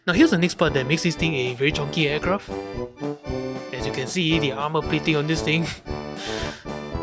Now here's the next part that makes this thing a very chunky aircraft. As you can see, the armor plating on this thing,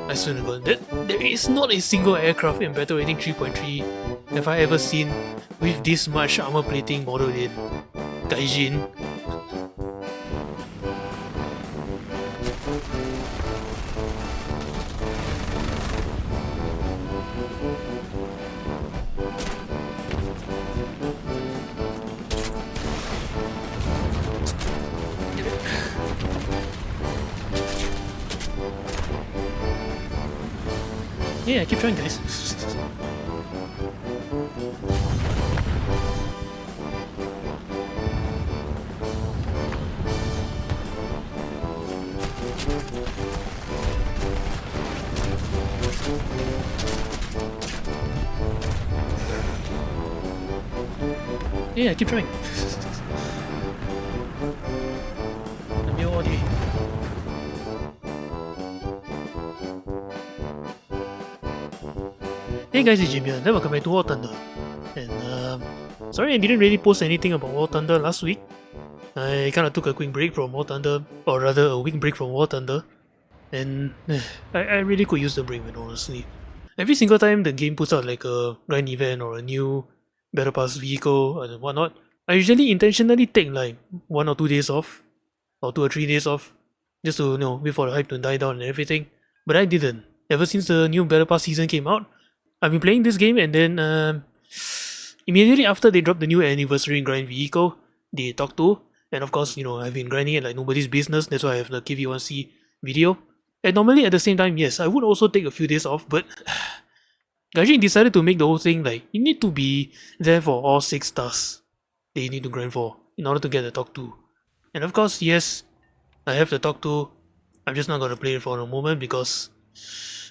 I swear to God, there is not a single aircraft in Battle Rating 3.3 have I ever seen with this much armor plating modeled in. Gaijin. Yeah, keep trying, guys. Yeah, keep trying. Hey guys, it's Jimmy and welcome back to War Thunder. And sorry I didn't really post anything about War Thunder last week. I kinda took a quick break from War Thunder, or rather a week break from War Thunder. And I really could use the break, man, honestly. Every single time the game puts out like a grind event or a new Battle Pass vehicle and whatnot, I usually intentionally take like 1 or 2 days off, or 2 or 3 days off, just to, wait for the hype to die down and everything. But I didn't. Ever since the new Battle Pass season came out, I've been playing this game, and then immediately after they dropped the new anniversary grind vehicle, they talked to, and of course, I've been grinding it like nobody's business. That's why I have the KV1C video. And normally at the same time, yes, I would also take a few days off, but Gaijin decided to make the whole thing like you need to be there for all 6 stars that you need to grind for in order to get the talk to. And of course, yes, I have the talk to. I'm just not gonna play it for a moment because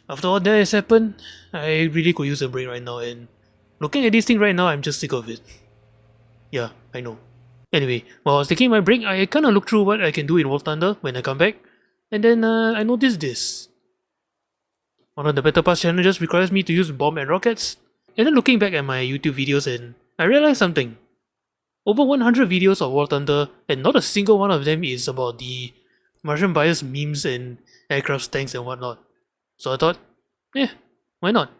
after all that has happened, I really could use a break right now, and looking at this thing right now, I'm just sick of it. Yeah, I know. Anyway, while I was taking my break, I kinda looked through what I can do in War Thunder when I come back, and then I noticed this. One of the Battle Pass challenges requires me to use bomb and rockets, and then looking back at my YouTube videos, and I realized something. Over 100 videos of War Thunder, and not a single one of them is about the Martian bias memes and aircraft tanks and whatnot. So I thought, why not?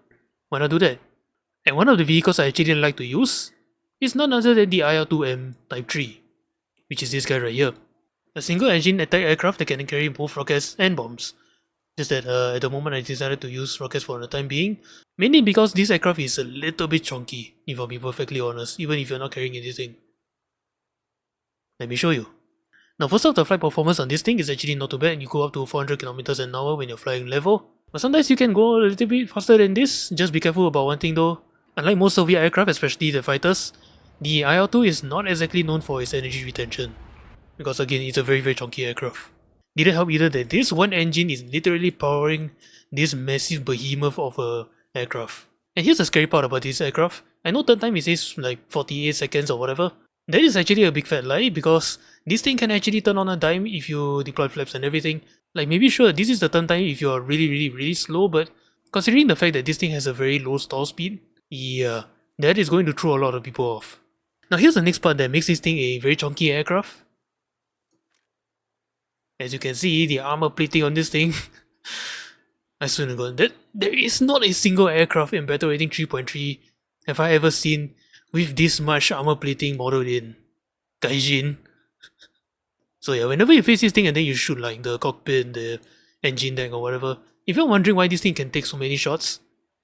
Why not do that? And one of the vehicles I actually like to use is none other than the IL-2M Type 3, which is this guy right here. A single engine attack aircraft that can carry both rockets and bombs. Just that at the moment I decided to use rockets for the time being, mainly because this aircraft is a little bit chunky, if I'll be perfectly honest, even if you're not carrying anything. Let me show you. Now first off, the flight performance on this thing is actually not too bad. You go up to 400 km an hour when you're flying level. But sometimes you can go a little bit faster than this. Just be careful about one thing though. Unlike most Soviet aircraft, especially the fighters, the IL-2 is not exactly known for its energy retention. Because again, it's a very chunky aircraft. Didn't help either that this one engine is literally powering this massive behemoth of a aircraft. And here's the scary part about this aircraft. I know turn time it says like 48 seconds or whatever. That is actually a big fat lie because this thing can actually turn on a dime if you deploy flaps and everything. Like maybe sure, this is the turn time if you are really slow, but considering the fact that this thing has a very low stall speed, yeah, that is going to throw a lot of people off. Now here's the next part that makes this thing a very chunky aircraft. As you can see, the armor plating on this thing, I swear to God, there is not a single aircraft in Battle Rating 3.3 have I ever seen with this much armor plating modeled in. Gaijin. So yeah, whenever you face this thing and then you shoot like the cockpit, the engine deck or whatever, if you're wondering why this thing can take so many shots,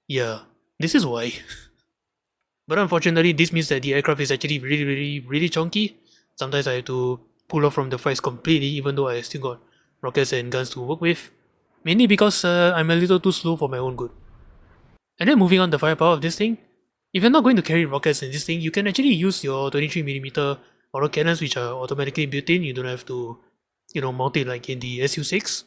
yeah, this is why. But unfortunately, this means that the aircraft is actually really chunky. Sometimes I have to pull off from the fights completely even though I still got rockets and guns to work with. Mainly because I'm a little too slow for my own good. And then moving on the firepower of this thing, if you're not going to carry rockets in this thing, you can actually use your 23mm auto cannons which are automatically built in. You don't have to, mount it like in the SU-6.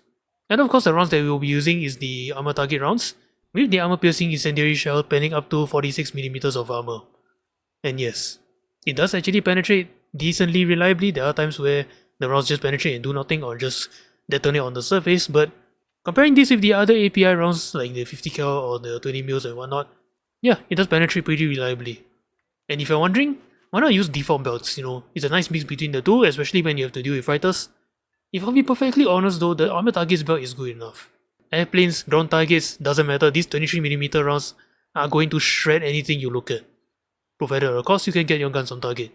And of course the rounds that we will be using is the armor target rounds, with the armor piercing incendiary shell penning up to 46mm of armor. And yes, it does actually penetrate decently reliably. There are times where the rounds just penetrate and do nothing or just detonate on the surface, but comparing this with the other API rounds like the 50 cal or the 20 mils and whatnot, yeah, it does penetrate pretty reliably. And if you're wondering, why not use default belts, you know? It's a nice mix between the two, especially when you have to deal with fighters. If I'll be perfectly honest though, the armor targets belt is good enough. Airplanes, ground targets, doesn't matter, these 23mm rounds are going to shred anything you look at. Provided of course you can get your guns on target.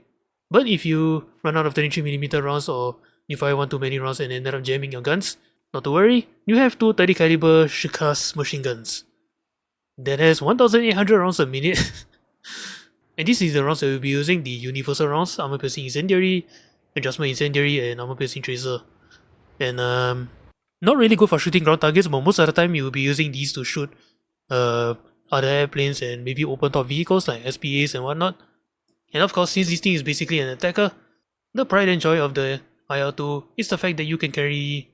But if you run out of 23mm rounds or you fire one too many rounds and ended up jamming your guns, not to worry, you have two 30 caliber Shikas machine guns. That has 1800 rounds a minute. And this is the rounds that we'll be using, the universal rounds, armor piercing incendiary, adjustment incendiary, and armor piercing tracer. And not really good for shooting ground targets, but most of the time you'll be using these to shoot other airplanes and maybe open top vehicles like SPAs and whatnot. And of course, since this thing is basically an attacker, the pride and joy of the IL-2 is the fact that you can carry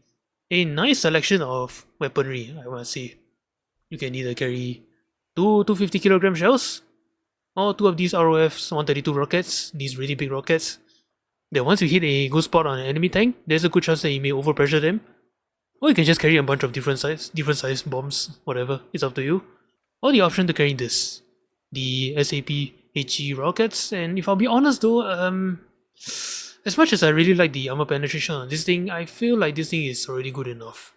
a nice selection of weaponry, I want to say. You can either carry two 250kg shells, or two of these ROFs 132 rockets, these really big rockets. That once you hit a good spot on an enemy tank, there's a good chance that you may overpressure them. Or you can just carry a bunch of different size bombs, whatever, it's up to you. Or the option to carry this, the SAP HE rockets, and if I'll be honest though, as much as I really like the armor penetration on this thing, I feel like this thing is already good enough.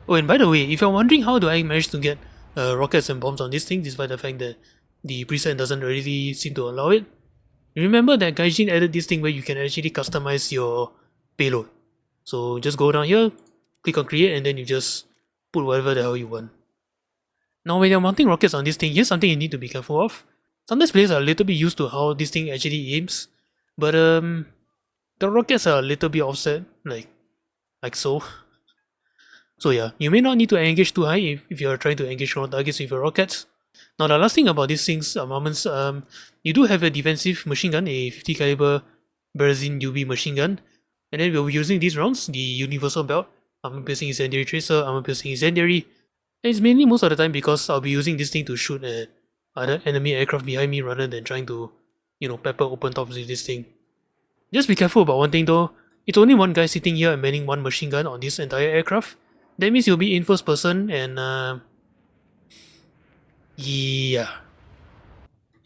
Oh, and by the way, if you're wondering how do I manage to get rockets and bombs on this thing despite the fact that the preset doesn't really seem to allow it, remember that Gaijin added this thing where you can actually customize your payload. So just go down here, click on create, and then you just put whatever the hell you want. Now when you're mounting rockets on this thing, here's something you need to be careful of. Sometimes players are a little bit used to how this thing actually aims, but the rockets are a little bit offset, like so. So yeah, you may not need to engage too high if you're trying to engage ground targets with your rockets. Now the last thing about these things, armaments, you do have a defensive machine gun, a 50 caliber Berzin UB machine gun, and then we'll be using these rounds, the universal belt, armor piercing incendiary tracer, armor piercing incendiary, and it's mainly most of the time because I'll be using this thing to shoot at other enemy aircraft behind me rather than trying to, pepper open tops with this thing. Just be careful about one thing though, it's only one guy sitting here and manning one machine gun on this entire aircraft. That means you'll be in first person and yeah.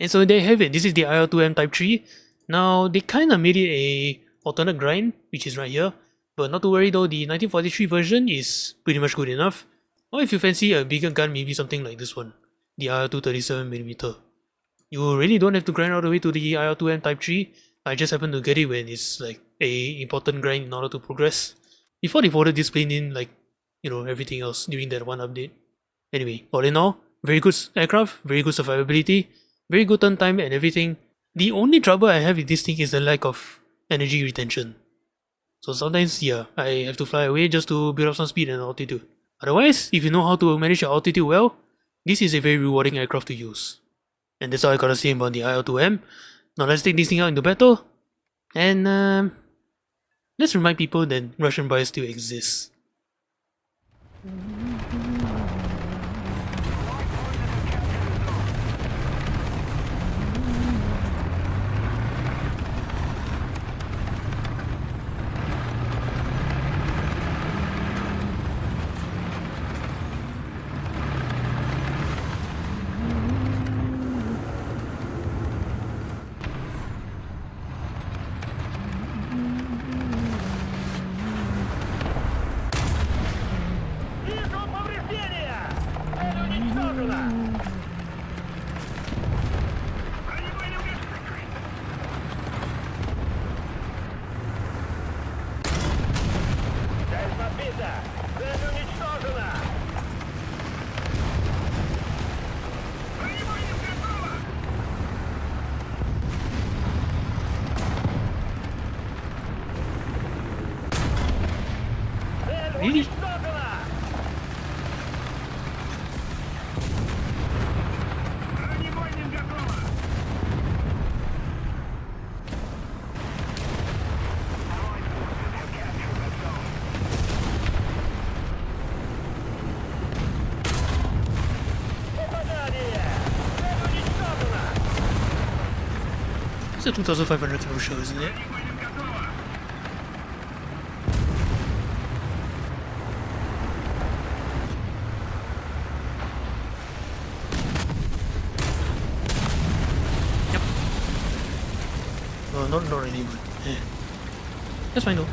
And so there you have it, this is the IL-2M Type 3. Now they kinda made it a alternate grind, which is right here. But not to worry though, the 1943 version is pretty much good enough. Or if you fancy a bigger gun, maybe something like this one, the IL-2 37mm. You really don't have to grind all the way to the IL-2M Type 3. I just happen to get it when it's like a important grind in order to progress. Before they folded this plane in like, everything else during that one update. Anyway, all in all, very good aircraft, very good survivability, very good turn time and everything. The only trouble I have with this thing is the lack of energy retention. So sometimes, yeah, I have to fly away just to build up some speed and altitude. Otherwise, if you know how to manage your altitude well, this is a very rewarding aircraft to use. And that's all I gotta say about the IL-2M. Now let's take this thing out into battle, and let's remind people that Russian bias still exists. Really? It's a 2,500 kilo show, isn't it? not really, but that's fine though.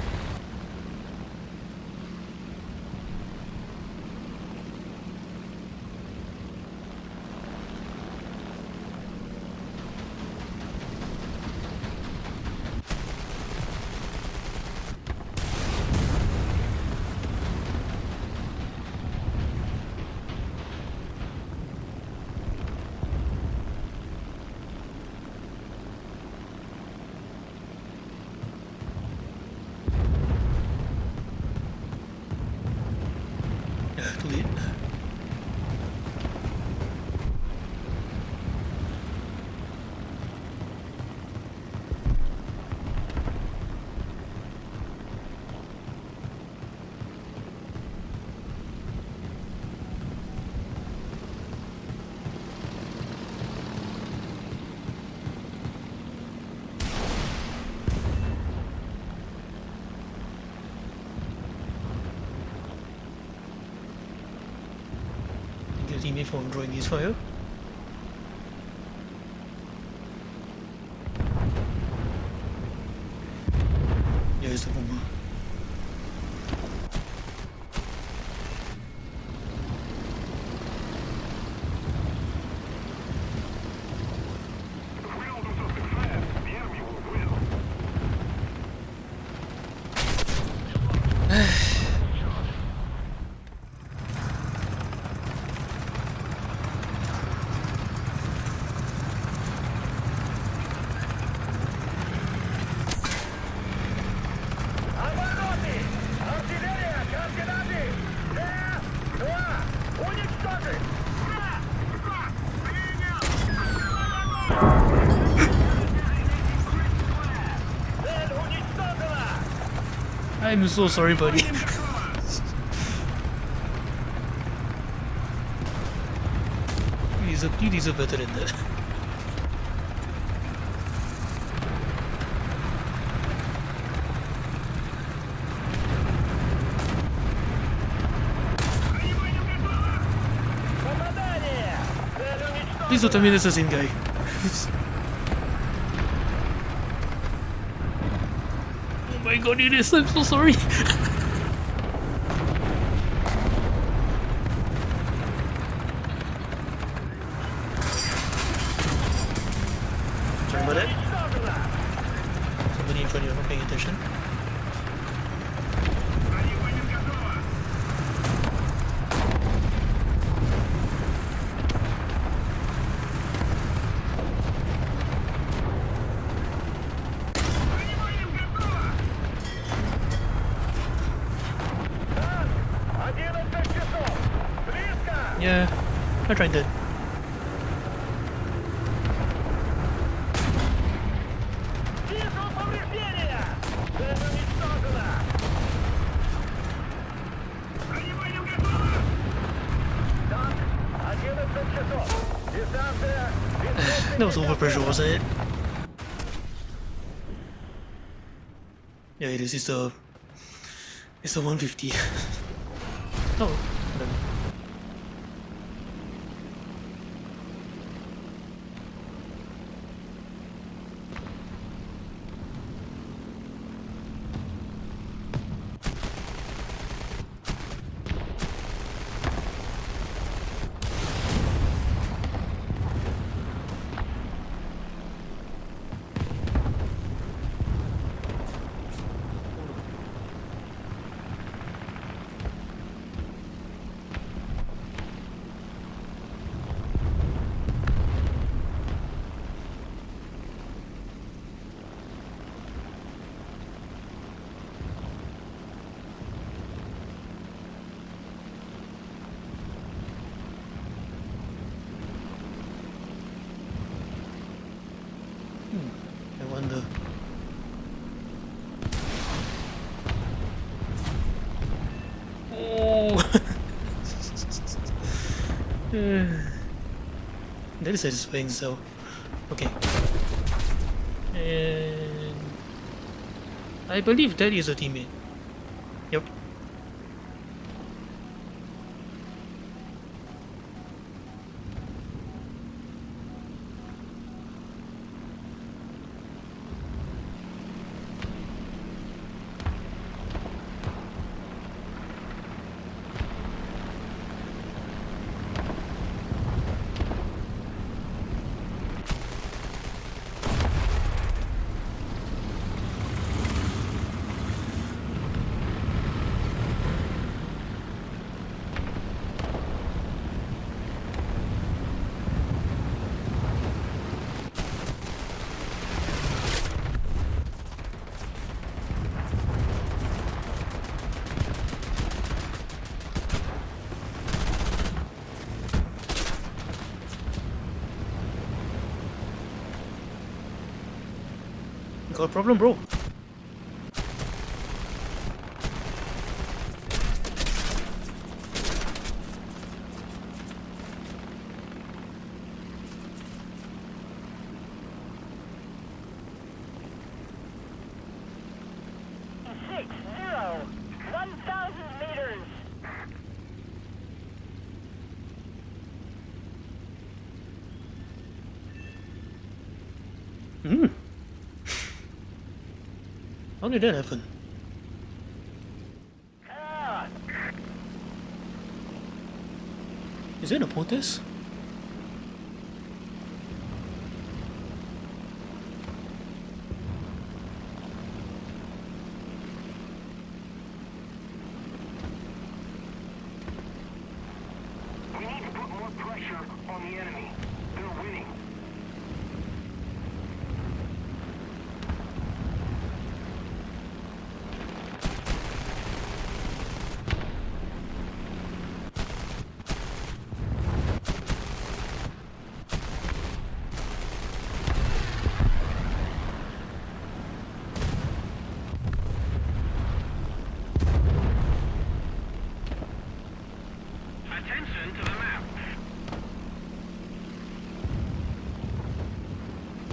Too late. Teammate from drawing his fire. Yeah, it's the bomber. I'm so sorry, buddy. You deserve better than that. Please don't tell me that's the same guy. Oh my god, it is. I'm so sorry. Sorry about that. Somebody in front of you not paying attention. Yeah, I tried that. That was overpressure, wasn't it? Yeah, it is. It's the 150. Oh, whatever. I wonder. Oh, that is satisfying. So, okay, and I believe that is a teammate. Yep. You got a problem, bro? Hmm. How did that happen? Is that a protest? We need to put more pressure on the enemy. They're winning. Attention to the map.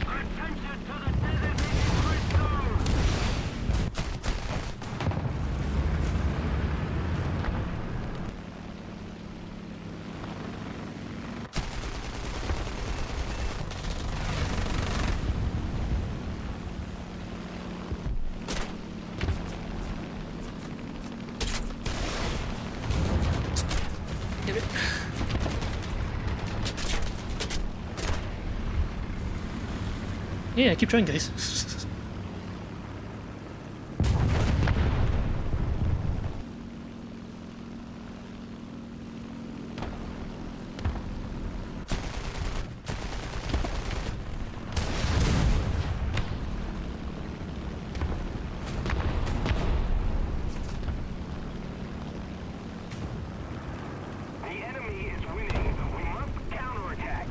Attention to the designated grid zone. Damn it. Yeah, keep trying, guys. The enemy is winning. We must counterattack.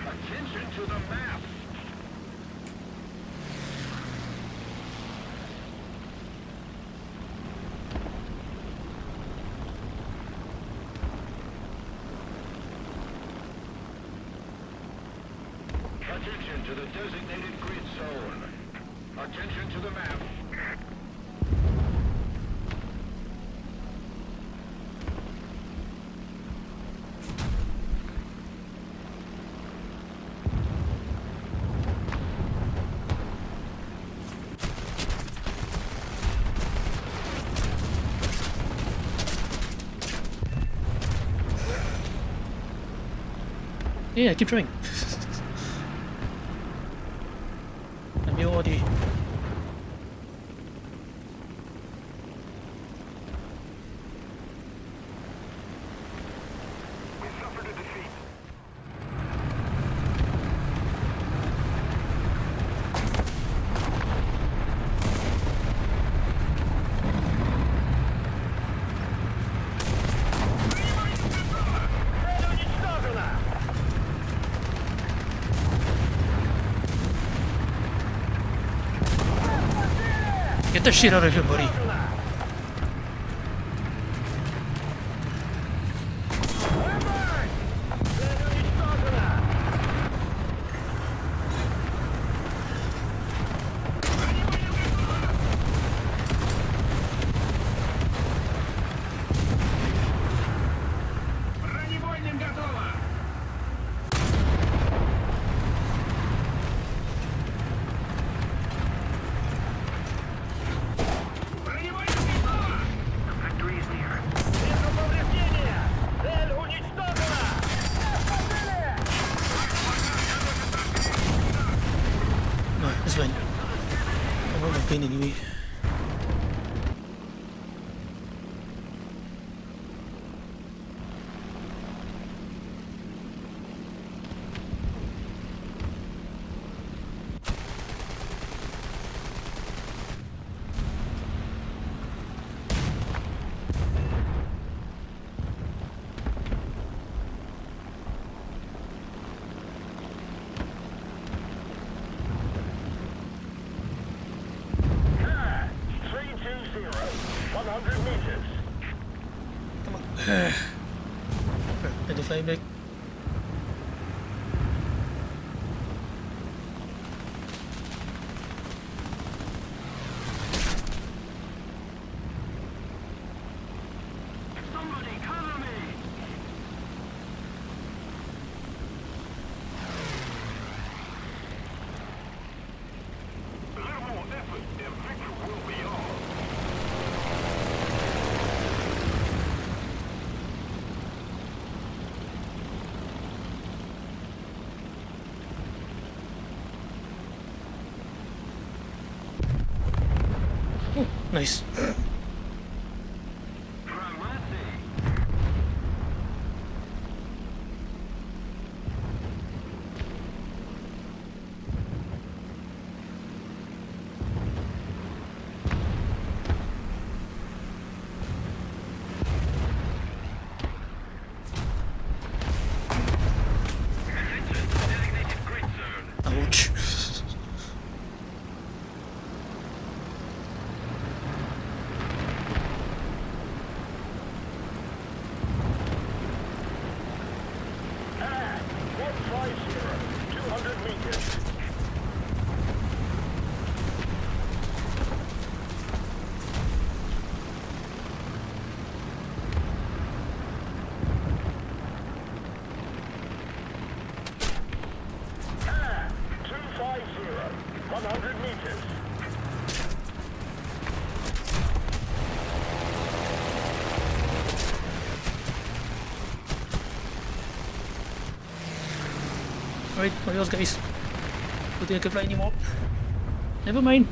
Attention to the map. Attention to the designated grid zone. Attention to the map. Yeah, keep trying. I'm your audio. We suffered a defeat. Get the shit out of here, buddy. Бронебойным готово! Бронебойным готово! Victory is near. Вижу повреждения! Цель уничтожена! No, it's fine. I'm not in pain anyway. to fly back. Somebody cover me! A little more effort and victory will be ours. Oh, nice. Ouch. Ah, 150, 200 meters. Ah, 250, 100 meters. Alright, adios guys. Don't think I can fly anymore. Never mind.